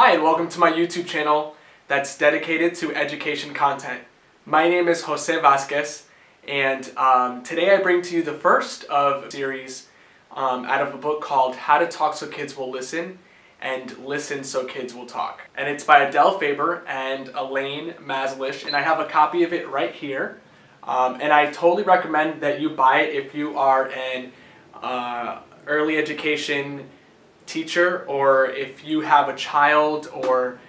Hi, and welcome to my YouTube channel that's dedicated to education content. My name is Jose Vasquez, and today I bring to you the first of a series out of a book called How to Talk So Kids Will Listen and Listen So Kids Will Talk. And it's by Adele Faber and Elaine Mazlish, and I have a copy of it right here. And I totally recommend that you buy it if you are an early education teacher, or if you have a child, or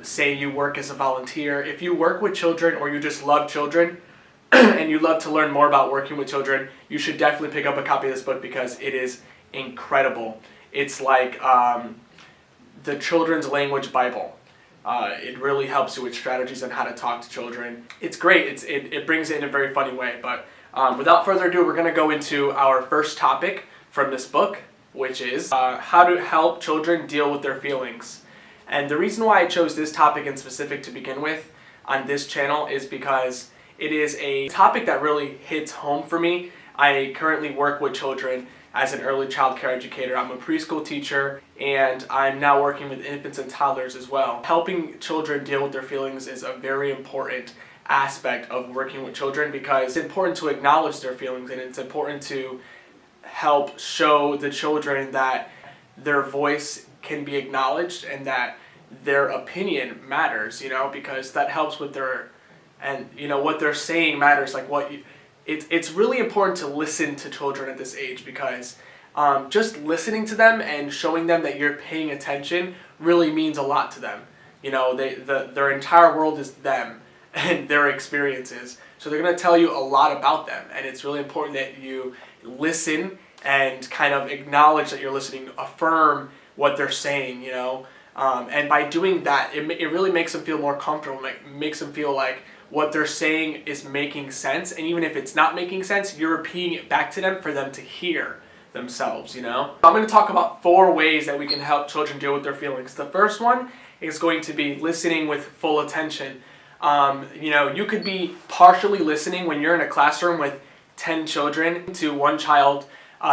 say you work as a volunteer. If you work with children or you just love children and you love to learn more about working with children, you should definitely pick up a copy of this book because it is incredible. It's like the children's language Bible. It really helps you with strategies on how to talk to children. It's great. It brings it in a very funny way. But without further ado, we're going to go into our first topic from this book, which is how to help children deal with their feelings. And the reason why I chose this topic in specific to begin with on this channel is because it is a topic that really hits home for me. I currently work with children as an early child care educator. I'm a preschool teacher, and I'm now working with infants and toddlers as well. Helping children deal with their feelings is a very important aspect of working with children because it's important to acknowledge their feelings, and it's important to help show the children that their voice can be acknowledged and that their opinion matters, because that helps with their, and what they're saying matters. Like it's really important to listen to children at this age because just listening to them and showing them that you're paying attention really means a lot to them. Their entire world is them and their experiences. So they're going to tell you a lot about them, and it's really important that you listen and kind of acknowledge that you're listening, affirm what they're saying, and by doing that, it really makes them feel more comfortable, makes them feel like what they're saying is making sense, and even if it's not making sense, you're repeating it back to them for them to hear themselves, I'm going to talk about 4 ways that we can help children deal with their feelings. The first one is going to be listening with full attention. You could be partially listening when you're in a classroom with 10 children to one child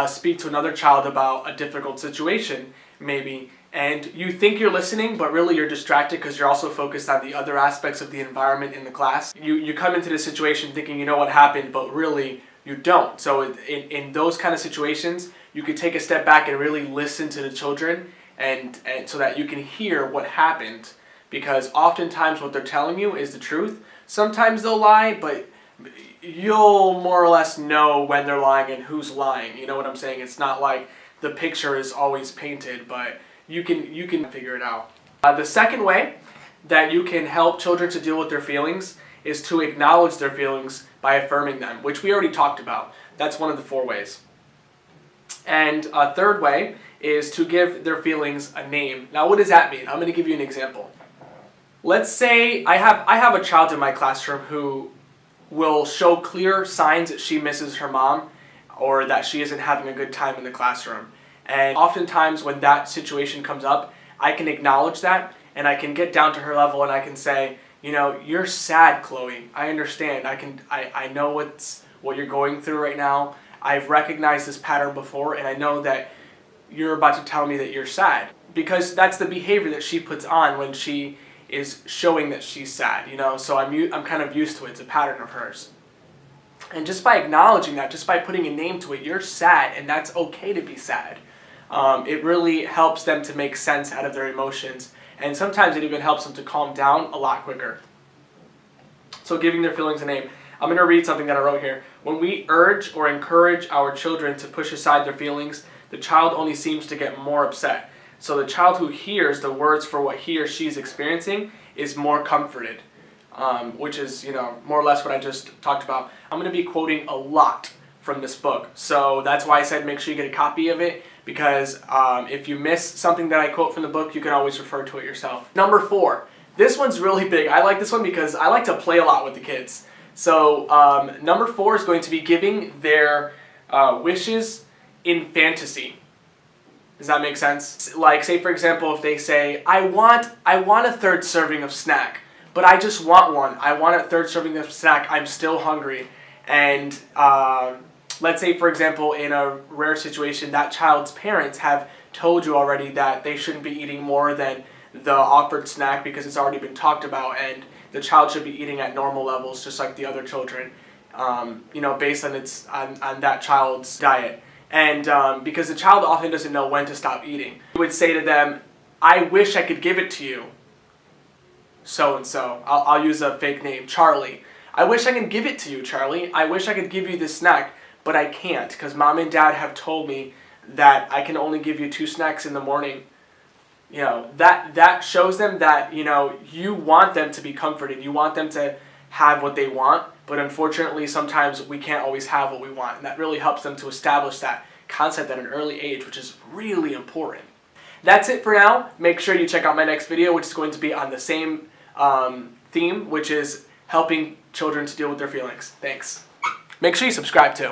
speak to another child about a difficult situation, maybe, and you think you're listening, but really you're distracted because you're also focused on the other aspects of the environment in the class. You come into the situation thinking you know what happened, but really you don't. So in those kind of situations, you could take a step back and really listen to the children, and so that you can hear what happened, because oftentimes what they're telling you is the truth. Sometimes they'll lie, but you'll more or less know when they're lying and who's lying. You know what I'm saying? It's not like the picture is always painted, but you can figure it out. The second way that you can help children to deal with their feelings is to acknowledge their feelings by affirming them, which we already talked about. That's one of the 4 ways. And a third way is to give their feelings a name. Now, what does that mean? I'm going to give you an example. Let's say I have a child in my classroom who will show clear signs that she misses her mom or that she isn't having a good time in the classroom. And oftentimes when that situation comes up, I can acknowledge that, and I can get down to her level, and I can say, you're sad, Chloe. I understand. I know what you're going through right now. I've recognized this pattern before, and I know that you're about to tell me that you're sad. Because that's the behavior that she puts on when she is showing that she's sad, so I'm kind of used to it. It's a pattern of hers. And just by acknowledging that, just by putting a name to it, you're sad, and that's okay to be sad. It really helps them to make sense out of their emotions, and sometimes it even helps them to calm down a lot quicker. So giving their feelings a name. I'm going to read something that I wrote here. When we urge or encourage our children to push aside their feelings, the child only seems to get more upset. So the child who hears the words for what he or she is experiencing is more comforted, which is, more or less what I just talked about. I'm going to be quoting a lot from this book, so that's why I said make sure you get a copy of it, because if you miss something that I quote from the book, you can always refer to it yourself. Number 4. This one's really big. I like this one because I like to play a lot with the kids. So number 4 is going to be giving their wishes in fantasy. Does that make sense? Like, say for example, if they say, I want a 3rd serving of snack, but I just want one. I want a 3rd serving of snack. I'm still hungry. And let's say, for example, in a rare situation, that child's parents have told you already that they shouldn't be eating more than the offered snack because it's already been talked about, and the child should be eating at normal levels just like the other children, based on that child's diet. And because the child often doesn't know when to stop eating, you would say to them, I wish I could give it to you, so-and-so. I'll use a fake name, Charlie. I wish I could give it to you, Charlie. I wish I could give you this snack, but I can't because mom and dad have told me that I can only give you 2 snacks in the morning. That shows them that, you want them to be comforted. You want them to have what they want, but unfortunately sometimes we can't always have what we want. And that really helps them to establish that concept at an early age, which is really important. That's it for now. Make sure you check out my next video, which is going to be on the same theme, which is helping children to deal with their feelings. Thanks. Make sure you subscribe too.